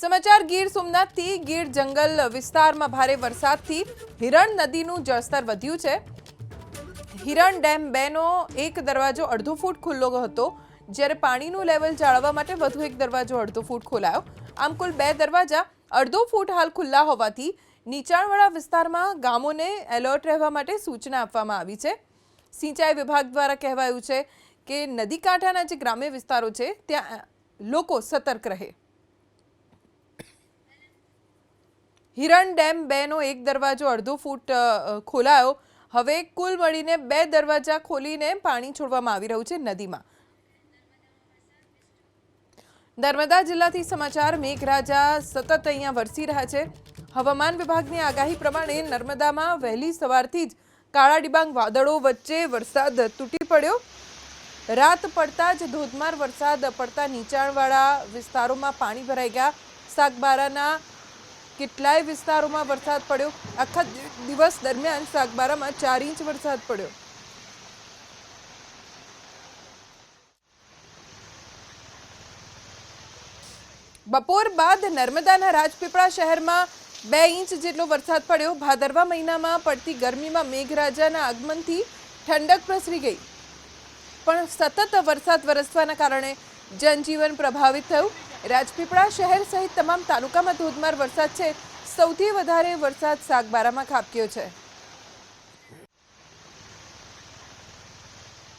સમાચાર ગીર સોમનાથથી ગીર જંગલ વિસ્તારમાં ભારે વરસાદથી હિરણ નદીનું જળસ્તર વધ્યું છે। હિરણ ડેમ 2 નો એક દરવાજો અડધો ફૂટ ખુલ્લો હતો, જ્યારે પાણીનું લેવલ જાળવવા માટે વધુ એક દરવાજો અડધો ફૂટ ખોલાયો। આમ કુલ 2 દરવાજા અડધો ફૂટ હાલ ખુલ્લા હોવાથી નીચાણવાળા વિસ્તારમાં ગામોને એલર્ટ રહેવા માટે સૂચના આપવામાં આવી છે। સિંચાઈ વિભાગ દ્વારા કહેવાયું છે કે નદી કાંઠાના જે ગ્રામ્ય વિસ્તારો છે ત્યાં લોકો સતર્ક રહે। હિરણ ડેમ 2 નો એક દરવાજો અડધો ફૂટ ખોલાયો। હવે કુલ મળીને 2 દરવાજા ખોલીને પાણી છોડવામાં આવી રહ્યું છે નદીમાં। નર્મદા જિલ્લાથી સમાચાર મેઘરાજા સતત અહીંયા વરસી રહ્યા છે। હવામાન વિભાગની આગાહી પ્રમાણે નર્મદામાં વહેલી સવારથી જ કાળા ડિબાંગ વાદળો વચ્ચે વરસાદ તૂટી પડ્યો। રાત પડતા જ ધોધમાર વરસાદ પડતા નીચાણવાળા વિસ્તારોમાં પાણી ભરાઈ ગયા। સાગબારાના કેટલાય વિસ્તારોમાં વરસાદ પડ્યો। આખા દિવસ દરમિયાન સાગબારામાં 4 ઇંચ વરસાદ પડ્યો। બપોર બાદ નર્મદાના રાજપીપળા શહેરમાં 2 ઇંચ જેટલો વરસાદ પડ્યો। ભાદરવા મહિનામાં પડતી ગરમીમાં મેઘરાજાના આગમનથી ઠંડક પ્રસરી ગઈ, પણ સતત વરસાદ વરસવાના કારણે જનજીવન પ્રભાવિત થયું। રાજપીપળા શહેર સહિત તમામ તાલુકામાં ધોધમાર વરસાદ છે। સૌથી વધારે વરસાદ સાગબારામાં ખાબક્યો છે।